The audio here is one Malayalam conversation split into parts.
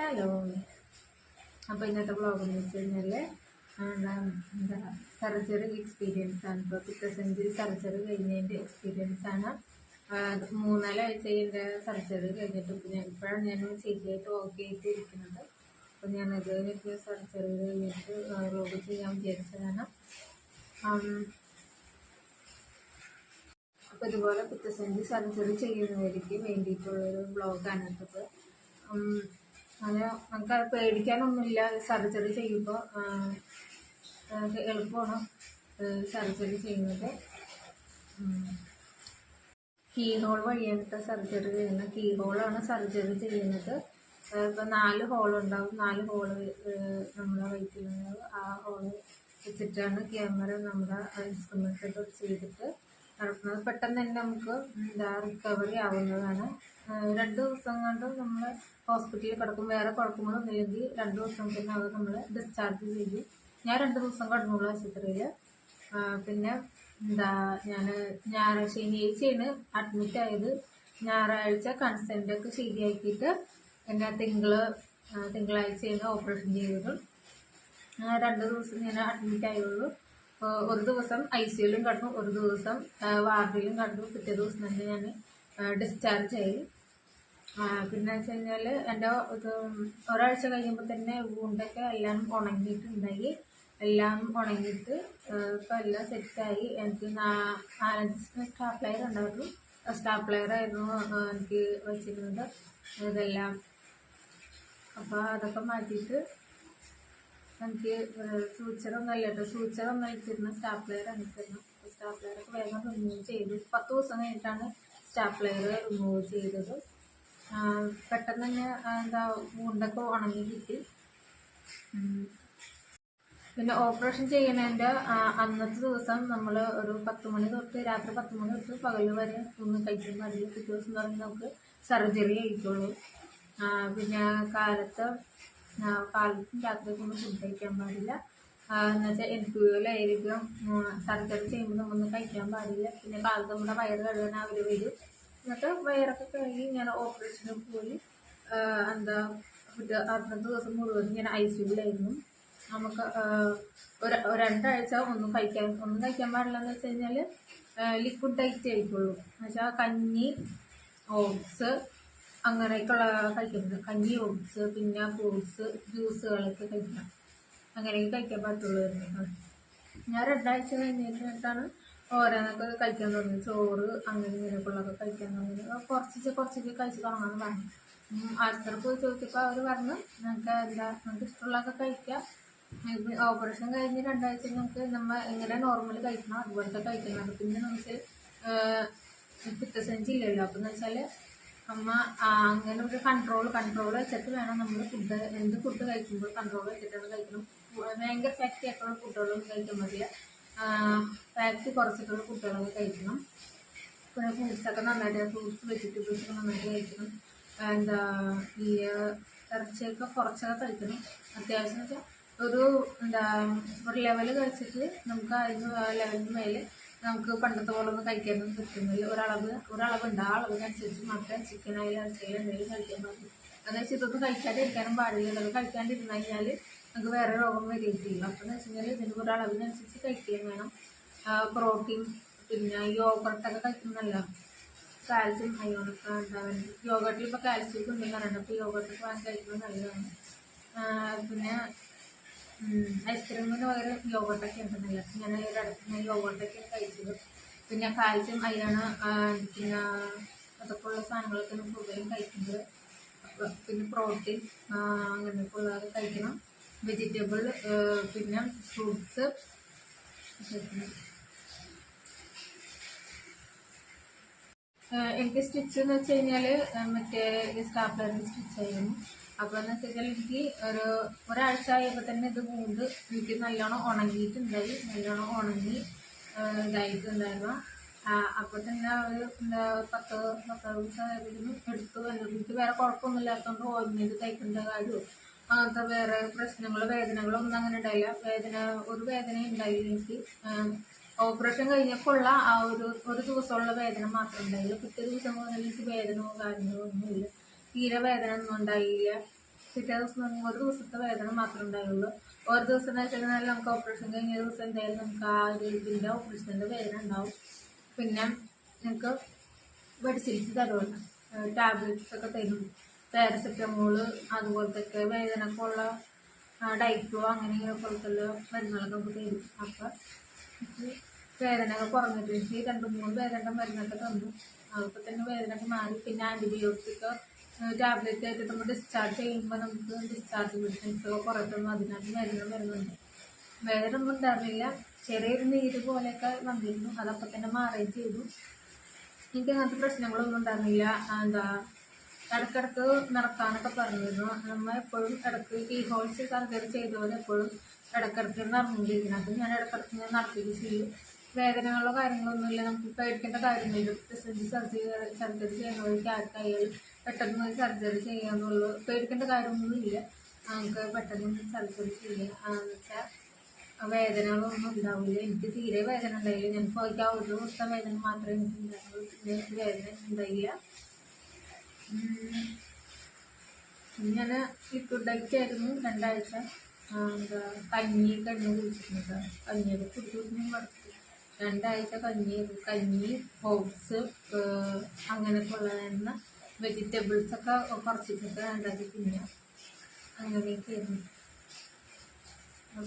ഹലോ. അപ്പോൾ ഇന്നത്തെ വ്ളോഗ് എന്ന് വെച്ച് കഴിഞ്ഞാൽ എന്താ സർജറി എക്സ്പീരിയൻസ് ആണ്. ഇപ്പോൾ പിത്തസഞ്ചി സർജറി കഴിഞ്ഞതിൻ്റെ എക്സ്പീരിയൻസ് ആണ്. 3-4 ആഴ്ച എൻ്റെ സർജറി കഴിഞ്ഞിട്ട് ഇപ്പോഴാണ് ഞാൻ ശരിയായിട്ട് ഓക്കെ ആയിട്ട് ഇരിക്കുന്നത്. അപ്പോൾ ഞാനത് കഴിഞ്ഞിട്ട് സർജറി കഴിഞ്ഞിട്ട് വ്ളോഗ് ചെയ്യാൻ വിചാരിച്ചതാണ്. അപ്പോൾ ഇതുപോലെ പിത്തസഞ്ചി സർജറി ചെയ്യുന്നവർക്ക് വേണ്ടിയിട്ടുള്ളൊരു വ്ളോഗാണ് ഇത്. അങ്ങനെ നമുക്കത് പേടിക്കാനൊന്നുമില്ല. സർജറി ചെയ്യുമ്പോൾ എളുപ്പമാണ് സർജറി ചെയ്യുന്നത്. കീ ഹോൾ വഴിയാണ് സർജറി ചെയ്യുന്നത്. കീ ഹോളാണ് സർജറി ചെയ്യുന്നത്. ഇപ്പോൾ 4 ഹോളുണ്ടാവും. 4 ഹോള് നമ്മുടെ വയറ്റിലുണ്ടാവും. ആ ഹോള് വെച്ചിട്ടാണ് ക്യാമറ നമ്മുടെ ഇൻസ്ട്രുമെൻറ്റ്സ് ഒക്കെ ചെയ്തിട്ട് നടക്കുന്നത്. പെട്ടെന്ന് തന്നെ നമുക്ക് റിക്കവറി ആവുന്നതാണ്. 2 ദിവസം കൊണ്ട് നമ്മൾ ഹോസ്പിറ്റലിൽ കിടക്കും. വേറെ കുഴപ്പങ്ങളൊന്നും ഇല്ലെങ്കിൽ 2 ദിവസം പിന്നെ അത് നമ്മൾ ഡിസ്ചാർജ് ചെയ്യും. ഞാൻ 2 ദിവസം കിടന്നുള്ള ആശുപത്രിയിൽ. പിന്നെ ഞാൻ ശനിയാഴ്ചയാണ് അഡ്മിറ്റ് ആയത്. ഞായറാഴ്ച കൺസെൻ്റൊക്കെ ശരിയാക്കിയിട്ട് എൻ്റെ തിങ്കളാഴ്ചയാണ് ഓപ്പറേഷൻ ചെയ്തത്. 2 ദിവസം ഞാൻ അഡ്മിറ്റ് ആയുള്ളൂ. ഒരു ദിവസം ICUലും കിടന്നു, ഒരു ദിവസം വാർഡിലും കിടന്നു. പിറ്റേ ദിവസം തന്നെ ഞാൻ ഡിസ്ചാർജ് ആയി. പിന്നെ വെച്ച് കഴിഞ്ഞാൽ എൻ്റെ ഒരാഴ്ച കഴിയുമ്പോൾ തന്നെ വൂണ്ടൊക്കെ എല്ലാം ഉണങ്ങിയിട്ടുണ്ടായി. എല്ലാം ഉണങ്ങിയിട്ട് ഇപ്പം എല്ലാം സെറ്റായി. എനിക്ക് 4-5 സ്റ്റാപ്ലയർ ഉണ്ടായിരുന്നു. സ്റ്റാപ്ലയർ ആയിരുന്നു എനിക്ക് വെച്ചിരുന്നത് ഇതെല്ലാം. അപ്പോൾ അതൊക്കെ മാറ്റിയിട്ട് എനിക്ക് സൂച്ചറൊന്നും അല്ല കേട്ടോ, സൂച്ചറൊന്നും അയച്ചിരുന്ന സ്റ്റാപ്ലയർ അയച്ചിരുന്നു. സ്റ്റാപ്ലയറൊക്കെ വേഗം റിമൂവ് ചെയ്തു. 10 ദിവസം കഴിഞ്ഞിട്ടാണ് സ്റ്റാപ്ലയർ റിമൂവ് ചെയ്തത്. പെട്ടെന്ന് തന്നെ വൂണ്ടൊക്കെ ഉണങ്ങി കിട്ടി. പിന്നെ ഓപ്പറേഷൻ ചെയ്യുന്നതിൻ്റെ അന്നത്തെ ദിവസം നമ്മൾ ഒരു 10 മണി തൊട്ട് രാത്രി 10 മണി തൊട്ട് പകൽ വരെ ഒന്നും കഴിക്കാൻ പാടില്ല. പിറ്റേ ദിവസം തുടങ്ങി നമുക്ക് സർജറി കഴിക്കുള്ളൂ. പിന്നെ കാലത്തും രാത്രിയൊന്നും ഫുഡ് കഴിക്കാൻ പാടില്ല. എന്നുവെച്ചാൽ NPO-യിലായിരിക്കും സർജറി ചെയ്യുമ്പോൾ നമ്മളൊന്നും കഴിക്കാൻ പാടില്ല. പിന്നെ കാലത്ത് നമ്മുടെ വയറ് കഴുകാൻ അവർ വരും. എന്നിട്ട് വയറൊക്കെ കഴുകി ഞാൻ ഓപ്പറേഷന് പോയി. അന്നത്തെ ദിവസം മുഴുവൻ ഞാൻ ICUവിലായിരുന്നു. നമുക്ക് 2 ആഴ്ച ഒന്നും കഴിക്കാൻ പാടില്ല. എന്ന് വെച്ച് കഴിഞ്ഞാൽ ലിക്വിഡ് ഡയറ്റ് ആയിരിക്കുള്ളൂ. എന്നുവെച്ചാൽ കഞ്ഞി, ഓട്സ് അങ്ങനെയൊക്കെയുള്ള കഴിക്കുന്നത്. കഞ്ഞി, ഓട്സ്, പിന്നെ ഫ്രൂട്ട്സ്, ജ്യൂസുകളൊക്കെ കഴിക്കണം. അങ്ങനെയൊക്കെ കഴിക്കാൻ പറ്റുള്ളൂ. ഞാൻ 2 ആഴ്ച കഴിഞ്ഞിട്ടാണ് ഓരോന്നൊക്കെ കഴിക്കാൻ തുടങ്ങി. ചോറ് അങ്ങനെ ഇങ്ങനെയൊക്കെയുള്ളതൊക്കെ കഴിക്കാൻ തുടങ്ങി. കുറച്ച് കഴിച്ച് തുടങ്ങാമെന്ന് പറഞ്ഞു. ആശുപത്രിയിൽ പോയി ചോദിച്ചപ്പോൾ അവർ പറഞ്ഞു നമുക്ക് ഇഷ്ടമുള്ളതൊക്കെ കഴിക്കാം. ഓപ്പറേഷൻ കഴിഞ്ഞ് 2 ആഴ്ച നമ്മൾ എങ്ങനെ നോർമൽ കഴിക്കണം അതുപോലത്തെ കഴിക്കണം. പിന്നെ നമുക്ക് പിത്തസഞ്ചി ഇല്ലല്ലോ. അപ്പം എന്ന് വെച്ചാൽ അങ്ങനെ ഒരു കൺട്രോൾ വെച്ചിട്ട് വേണം നമ്മൾ എന്ത് ഫുഡ് കഴിക്കുമ്പോൾ കൺട്രോൾ വെച്ചിട്ടാണ് കഴിക്കണം. ഭയങ്കര ഫാക്റ്റി ആയിട്ടുള്ള ഫുഡുകളൊന്നും കഴിക്കാൻ പറ്റില്ല. ഫാക്റ്റ് കുറച്ചിട്ടുള്ള ഫുഡുകളൊക്കെ കഴിക്കണം. പിന്നെ ഫ്രൂട്ട്സൊക്കെ ഫ്രൂട്ട്സ് വെജിറ്റബിൾസൊക്കെ നന്നായിട്ട് കഴിക്കണം. ഈ ഇറച്ചിയൊക്കെ കുറച്ചൊക്കെ കഴിക്കണം. അത്യാവശ്യം വെച്ചാൽ ഒരു ലെവൽ കഴിച്ചിട്ട് നമുക്ക് അതിന് ലെവലിന് മേലെ നമുക്ക് പണ്ടത്തെ പോലെ ഒന്നും കഴിക്കാനൊന്നും പറ്റുന്നില്ല. ഒരളവുണ്ട്. ആ അളവിനനുസരിച്ച് മാത്രമേ ചിക്കൻ ആയാലും ഇറച്ചിയായാലും എന്തെങ്കിലും കഴിക്കാൻ പാടില്ല. അതായത് ഇതൊന്നും കഴിക്കാതെ ഇരിക്കാനും പാടില്ല. അതൊക്കെ കഴിക്കാണ്ടിരുന്നു കഴിഞ്ഞാൽ നമുക്ക് വേറെ രോഗം വരികയും ചെയ്യും. അപ്പോൾ എന്ന് വെച്ച് കഴിഞ്ഞാൽ ഇതിന് ഒരളവിനനുസരിച്ച് കഴിക്കുകയും വേണം. പ്രോട്ടീൻ, പിന്നെ യോഗട്ടൊക്കെ കഴിക്കുന്നല്ല. കാൽസ്യം അയോണൊക്കെ ഉണ്ടാവാൻ യോഗട്ടിൽ ഇപ്പോൾ കാൽസ്യമൊക്കെ ഉണ്ടെന്ന് പറയുന്നത്. അപ്പോൾ യോഗട്ടൊക്കെ വാങ്ങി കഴിക്കുന്നത് നല്ലതാണ്. പിന്നെ ഐസ്ക്രീമിന് പകരം യോഗട്ടൊക്കെ ഉണ്ടെന്നില്ല. ഞാൻ ഞാൻ യോഗട്ടൊക്കെയാണ് കഴിച്ചത്. പിന്നെ കാൽസ്യം, അയണ്, പിന്നെ അതൊക്കെ ഉള്ള സാധനങ്ങളൊക്കെയാണ് കൂടുതലും കഴിക്കുന്നത്. പിന്നെ പ്രോട്ടീൻ അങ്ങനെയൊക്കെ ഉള്ളതൊക്കെ കഴിക്കണം. വെജിറ്റബിൾ, പിന്നെ ഫ്രൂട്ട്സ്. എനിക്ക് സ്റ്റിച്ച് എന്ന് വെച്ച് കഴിഞ്ഞാൽ മറ്റേ സ്റ്റാപ്ലറിൻ്റെ സ്റ്റിച്ചായിരുന്നു. അപ്പോൾ എന്ന് വെച്ച് കഴിഞ്ഞാൽ എനിക്ക് ഒരാഴ്ച ആയപ്പോൾ തന്നെ ഇത് കൊണ്ട് എനിക്ക് നല്ലോണം ഉണങ്ങിയിട്ടുണ്ടായി. നല്ലോണം ഉണങ്ങി ഇതായിട്ടുണ്ടായിരുന്നു. അപ്പോൾ തന്നെ ഒരു 10 ദിവസം ആയപ്പോഴത്തേക്കും എടുത്തു. എനിക്ക് വേറെ കുഴപ്പമൊന്നുമില്ലാത്തതുകൊണ്ട് ഓയിൻമെൻറ്റ് തയ്ക്കേണ്ട കാര്യമോ അങ്ങനത്തെ വേറെ വേദനകളോ ഒന്നും അങ്ങനെ ഉണ്ടായില്ല. ഒരു വേദന ഉണ്ടായില്ല എനിക്ക്. ഓപ്പറേഷൻ കഴിഞ്ഞപ്പോൾ ഉള്ള ആ ഒരു ദിവസമുള്ള വേദന മാത്രമേ ഉണ്ടായില്ല. പിറ്റേ ദിവസം മുതൽ എനിക്ക് വേദനയോ കാര്യങ്ങളോ ഒന്നുമില്ല. തീരെ വേദന ഒന്നും ഉണ്ടായില്ല. പിറ്റേ ദിവസം നമുക്ക് ഒരു ദിവസത്തെ വേദന മാത്രമേ ഉണ്ടായുള്ളൂ. ഒരു ദിവസം എന്ന് വെച്ചാൽ നമുക്ക് ഓപ്പറേഷൻ കഴിഞ്ഞ ദിവസം എന്തായാലും നമുക്ക് ആ ഒരു ഇതിൻ്റെ ഓപ്പറേഷൻ്റെ വേദന ഉണ്ടാവും. പിന്നെ നിങ്ങൾക്ക് മെഡിസിൻസ് തരുമല്ലോ, ടാബ്ലറ്റ്സ് ഒക്കെ തരും, പാരസെറ്റമോള് അതുപോലത്തെ വേദനക്കുള്ള ഡൈറ്റോ അങ്ങനെ പോലത്തെ മരുന്നുകളൊക്കെ നമുക്ക് തരും. അപ്പം വേദനയൊക്കെ കുറഞ്ഞിട്ട് എനിക്ക് 2-3 വേദന മരുന്നൊക്കെ തന്നു. അപ്പോൾ തന്നെ വേദനയൊക്കെ മാറി. പിന്നെ ആൻറ്റിബയോട്ടിക്കോ ടാബ്ലറ്റ് ആയിട്ട് നമ്മൾ ഡിസ്ചാർജ് ചെയ്യുമ്പോൾ നമുക്ക് ഡിസ്ചാർജ് മെഡിസിൻസൊക്കെ കുറയ്ക്കുന്നു. അതിനകത്ത് മരുന്ന് വരുന്നുണ്ട്. വേദന ഒന്നും ഉണ്ടായിരുന്നില്ല, ചെറിയൊരു നീര് പോലെയൊക്കെ വന്നിരുന്നു. അതപ്പോൾ തന്നെ മാറുകയും ചെയ്തു. എനിക്ക് അങ്ങനത്തെ പ്രശ്നങ്ങളൊന്നും ഉണ്ടായിരുന്നില്ല. ഇടയ്ക്കിടക്ക് നടക്കാനൊക്കെ പറഞ്ഞിരുന്നു. നമ്മൾ എപ്പോഴും ഇടയ്ക്ക് ഈ ഹോൾസ് സർജറി ചെയ്തവരെ എപ്പോഴും ഇടയ്ക്കിടയ്ക്ക് നടന്നുകൊണ്ടിരിക്കണം. അപ്പം ഞാൻ ഇടയ്ക്കിടയ്ക്ക് നടത്തുകയും ചെയ്യും. വേദനകളോ കാര്യങ്ങളൊന്നുമില്ല, നമുക്ക് പേടിക്കേണ്ട കാര്യമില്ല. സർജറി ചെയ്യുന്നവർക്ക് ആർക്കായാലും പെട്ടെന്ന് സർജറി ചെയ്യാന്നുള്ളൂ, പേടിക്കേണ്ട കാര്യമൊന്നുമില്ല. നമുക്ക് പെട്ടെന്ന് സർജറി ചെയ്യാം. എന്ന് വെച്ചാൽ വേദനകളൊന്നും ഉണ്ടാവില്ല. എനിക്ക് തീരെ വേദന ഉണ്ടായില്ല. ഞാൻ പോയിക്ക് ആ ഒരു ദിവസത്തെ വേദന മാത്രമേ എനിക്ക് ഉണ്ടാവുള്ളൂ. പിന്നെ എനിക്ക് വേദന ഉണ്ടായില്ല. ഞാൻ ലിക്വിഡ് ഡയറ്റ് ആയിരുന്നു 2 ആഴ്ച. കഞ്ഞിയൊക്കെ എണ്ണ കുടിച്ചിട്ടുണ്ട്. കഞ്ഞിയൊക്കെ കുടിച്ചു മടുത്തു. 2 ആഴ്ച കഞ്ഞി ഓട്സ് അങ്ങനെയൊക്കെ ഉള്ള വെജിറ്റബിൾസൊക്കെ കുറച്ചിട്ടൊക്കെ ഉണ്ടാക്കി തിന്നുക. അങ്ങനെയൊക്കെ ആയിരുന്നു.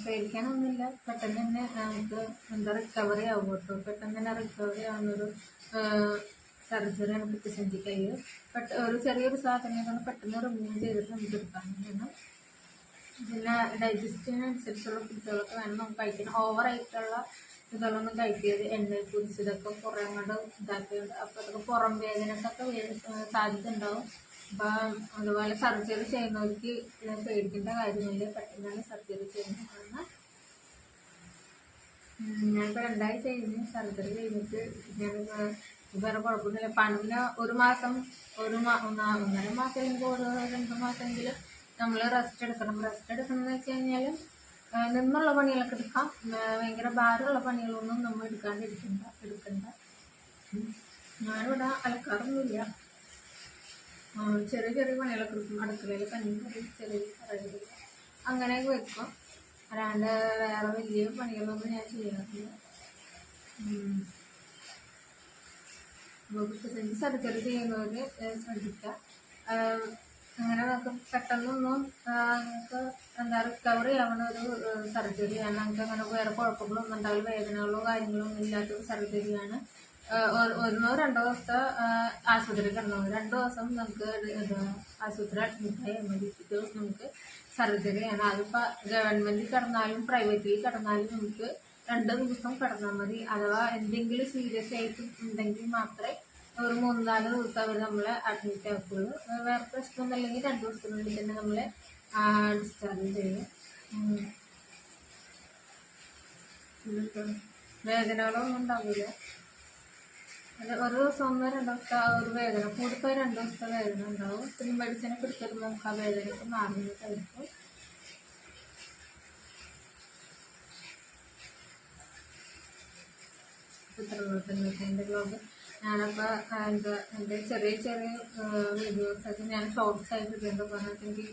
പേടിക്കാനൊന്നുമില്ല. പെട്ടെന്ന് തന്നെ നമുക്ക് റിക്കവറി ആവും കേട്ടോ. പെട്ടെന്ന് തന്നെ റിക്കവറി ആവുന്നൊരു സർജറിയാണ് പ്രതിസന്ധിക്കല്. ഒരു ചെറിയൊരു സാധനം പെട്ടെന്ന് റിമൂവ് ചെയ്തിട്ട് നമുക്ക് എടുക്കാവുന്നതാണ്. പിന്നെ ഡൈജസ്റ്റിനനുസരിച്ചുള്ള ഫുഡുകളൊക്കെ വേണം നമുക്ക് കഴിക്കണം. ഓവറായിട്ടുള്ള ഇതൊന്നും കഴിക്കരുത്. എണ്ണയിൽ പൊരിച്ചതൊക്കെ കുറേ അങ്ങോട്ട് ഇതാക്കിയത്. അപ്പോൾ അതൊക്കെ പുറം വേദനക്കൊക്കെ സാധ്യത ഉണ്ടാവും. അപ്പം അതുപോലെ സർജറി ചെയ്യുന്നവർക്ക് പേടിക്കേണ്ട കാര്യമില്ല. പെട്ടെന്നാണ് സർജറി ചെയ്യുന്നതാണ്. ഞാനിപ്പോൾ 2 ആഴ്ച കഴിഞ്ഞ് സർജറി കഴിഞ്ഞിട്ട് ഞാൻ വേറെ കുഴപ്പമൊന്നുമില്ല. പണ്ട് 1 മാസം 1.5 മാസം അല്ലെങ്കിൽ 2 മാസമെങ്കിലും നമ്മൾ റെസ്റ്റ് എടുക്കണം. റെസ്റ്റ് എടുക്കണമെന്ന് വെച്ച് കഴിഞ്ഞാൽ നിന്നുള്ള പണികളൊക്കെ എടുക്കാം. ഭയങ്കര ഭാരമുള്ള പണികളൊന്നും നമ്മൾ എടുക്കണ്ട. ഞാനിവിടെ അലക്കാറൊന്നുമില്ല. ചെറിയ ചെറിയ പണികളൊക്കെ എടുക്കും. അടുക്കളയിൽ കഞ്ഞി ചെറിയ കറികൾ അങ്ങനെയൊക്കെ വെക്കും. അല്ലാണ്ട് വേറെ വലിയ പണികളൊന്നും ഞാൻ ചെയ്യാറില്ല. സർജറി ചെയ്യുന്നവർ ശ്രദ്ധിക്കുക. അങ്ങനെ നമുക്ക് പെട്ടെന്നൊന്നും നമുക്ക് റിക്കവറി ആവുന്ന ഒരു സർജറിയാണ്. നമുക്ക് അങ്ങനെ വേറെ കുഴപ്പങ്ങളൊന്നും ഉണ്ടാവില്ല. വേദനകളോ കാര്യങ്ങളോ ഒന്നും ഇല്ലാത്തൊരു സർജറിയാണ്. 1-2 ദിവസത്തെ ആശുപത്രി കിടന്നു. 2 ദിവസം നമുക്ക് ആശുപത്രി അഡ്മിറ്റായാൽ മതി. പിറ്റേ ദിവസം നമുക്ക് സർജറിയാണ്. അതിപ്പോൾ ഗവൺമെൻറ്റിൽ കിടന്നാലും പ്രൈവറ്റിൽ കിടന്നാലും നമുക്ക് 2 ദിവസം കിടന്നാൽ മതി. അഥവാ എന്തെങ്കിലും സീരിയസ് ആയിട്ട് ഉണ്ടെങ്കിൽ മാത്രമേ ഒരു 3-4 ദിവസം അവർ നമ്മളെ അഡ്മിറ്റ് ആക്കുള്ളൂ. വേറെ പ്രശ്നമൊന്നും അല്ലെങ്കിൽ 2 ദിവസത്തിനുള്ളിൽ തന്നെ നമ്മളെ ഡിസ്ചാർജ് ചെയ്യും. വേദനകളൊന്നും ഉണ്ടാവില്ല. ഒരു ദിവസം 1-2 ദിവസത്തെ ഒരു വേദന, കൂടിപ്പോയി 2 ദിവസത്തെ വേദന ഉണ്ടാവും. പിന്നെ മെഡിസിനൊക്കെ എടുത്തിരുമ്പോൾ നമുക്ക് ആ വേദനയൊക്കെ മാറുന്നതായിരിക്കും. എൻ്റെ ബ്ലോഗ് ഞാനപ്പോൾ എൻ്റെ ചെറിയ വീഡിയോസൊക്കെ ഞാൻ ഷോർട്സ് ആയിട്ട് ഇടുന്നുണ്ട്. പറഞ്ഞിട്ട് എനിക്ക്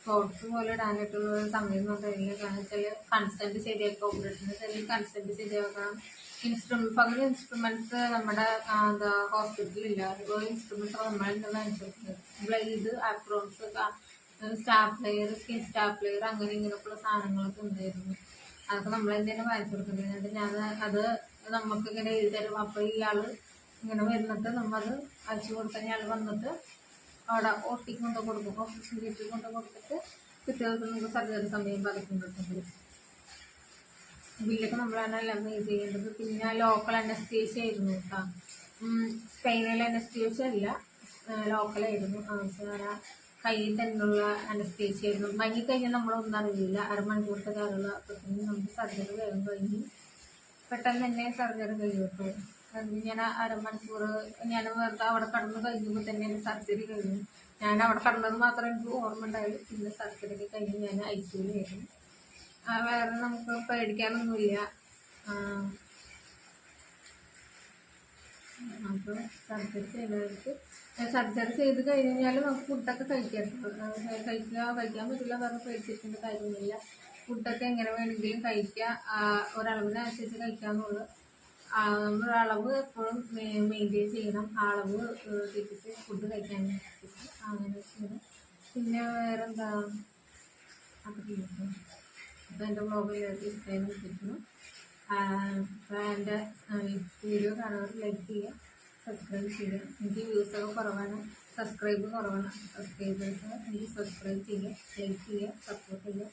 ഷോർട്സ് പോലെ ഇടാനായിട്ടുള്ള സമയമൊന്നും കഴിയില്ല. കാരണം വെച്ചാൽ കൺസെൻറ്റ് ശരിയാക്കുക, ഓപ്പറേഷന് കൺസെൻറ്റ് ശരിയാക്കണം. പകുതി ഇൻസ്ട്രുമെൻറ്റ്സ് നമ്മുടെ ഹോസ്പിറ്റലില്ല. അതുപോലെ ഇൻസ്ട്രുമെൻറ്റ്സ് നമ്മളിന്ന് വാങ്ങിച്ചു കൊടുക്കുന്നത്. ബ്ലേഡ്, ആപ്രോൺസ്, സ്റ്റാപ്ലെയർ, സ്കിൻ സ്റ്റാപ്ലെയർ അങ്ങനെ ഇങ്ങനെയൊക്കെയുള്ള സാധനങ്ങളൊക്കെ ഉണ്ടായിരുന്നു. അതൊക്കെ നമ്മൾ തന്നെയാണ് വാങ്ങിച്ചു കൊടുക്കുന്നത്. എന്നിട്ട് ഞാൻ അത് നമുക്ക് ഇങ്ങനെ എഴുതി തരും. അപ്പോൾ ഇയാൾ ഇങ്ങനെ വരുന്നിട്ട് നമ്മളത് അയച്ചു കൊടുക്കാൻ ഇയാൾ വന്നിട്ട് അവിടെ ഓട്ടിക്ക് കൊണ്ട് കൊടുക്കും. ഓപ്പറേഷൻ തിയേറ്ററിൽ കൊണ്ട് കൊടുത്തിട്ട് പിറ്റേ ദിവസം നമുക്ക് സർജറി സമയം പതിക്കുന്നുണ്ട്. ബില്ലൊക്കെ നമ്മളാണ് എല്ലാം പേ ചെയ്യേണ്ടത്. പിന്നെ ലോക്കൽ അനസ്തേഷ്യ ആയിരുന്നു കേട്ടോ. സ്പെയിനിലെ അനസ്തേഷ്യ അല്ല, ലോക്കലായിരുന്നു. കയ്യിൽ തന്നെയുള്ള അനസ്തേഷ്യ ആയിരുന്നു. മങ്ങിക്കഴിഞ്ഞാൽ നമ്മളൊന്നും അറിയില്ല. അരമണിക്കൂറത്തെ കാര്യമുള്ള അപ്പോഴത്തേക്കും നമുക്ക് സർജറി വേഗം കഴിഞ്ഞു. പെട്ടെന്ന് തന്നെ സർജറി കഴിയപ്പോൾ ഞാൻ അരമണിക്കൂർ ഞാൻ വെറുതെ അവിടെ കടന്ന് കഴിഞ്ഞപ്പോൾ തന്നെ എൻ്റെ സർജറി കഴിഞ്ഞു. ഞാൻ അവിടെ കടന്നത് മാത്രമേ എനിക്ക് ഓർമ്മ ഉണ്ടായുള്ളൂ. പിന്നെ സർജറി കഴിഞ്ഞ് ഞാൻ ICUവിലായിരുന്നു. വേറെ നമുക്ക് പേടിക്കാനൊന്നുമില്ല. അപ്പോൾ സർജറി ചെയ്യുന്നവർക്ക് സർജറി ചെയ്ത് കഴിഞ്ഞാൽ നമുക്ക് ഫുഡൊക്കെ കഴിക്കാൻ പറ്റില്ല പറഞ്ഞ് പേടിച്ചിട്ടുണ്ട് കാര്യമില്ല. ഫുഡൊക്കെ എങ്ങനെ വേണമെങ്കിലും കഴിക്കുക, ഒരളവിനനുസരിച്ച് കഴിക്കാമെന്നുള്ളൂ. നമ്മൾ അളവ് എപ്പോഴും മെയിൻറ്റെയിൻ ചെയ്യണം. അളവ് തെറ്റിച്ച് ഫുഡ് കഴിക്കാൻ അങ്ങനെ ചെയ്യണം. പിന്നെ വേറെന്താ, അപ്പോൾ എൻ്റെ വ്ളോഗ് എല്ലാവർക്കും ഇഷ്ടമായി വിളിക്കുന്നു. അപ്പോൾ എൻ്റെ വീഡിയോ കാണുന്നവർ ലൈക്ക് ചെയ്യുക, സബ്സ്ക്രൈബ് ചെയ്യുക. എനിക്ക് വ്യൂസൊക്കെ കുറവാണ്, സബ്സ്ക്രൈബ് കുറവാണ്. സബ്സ്ക്രൈബേഴ്സ് എനിക്ക് സബ്സ്ക്രൈബ് ചെയ്യുക, ലൈക്ക് ചെയ്യുക, സപ്പോർട്ട് ചെയ്യുക.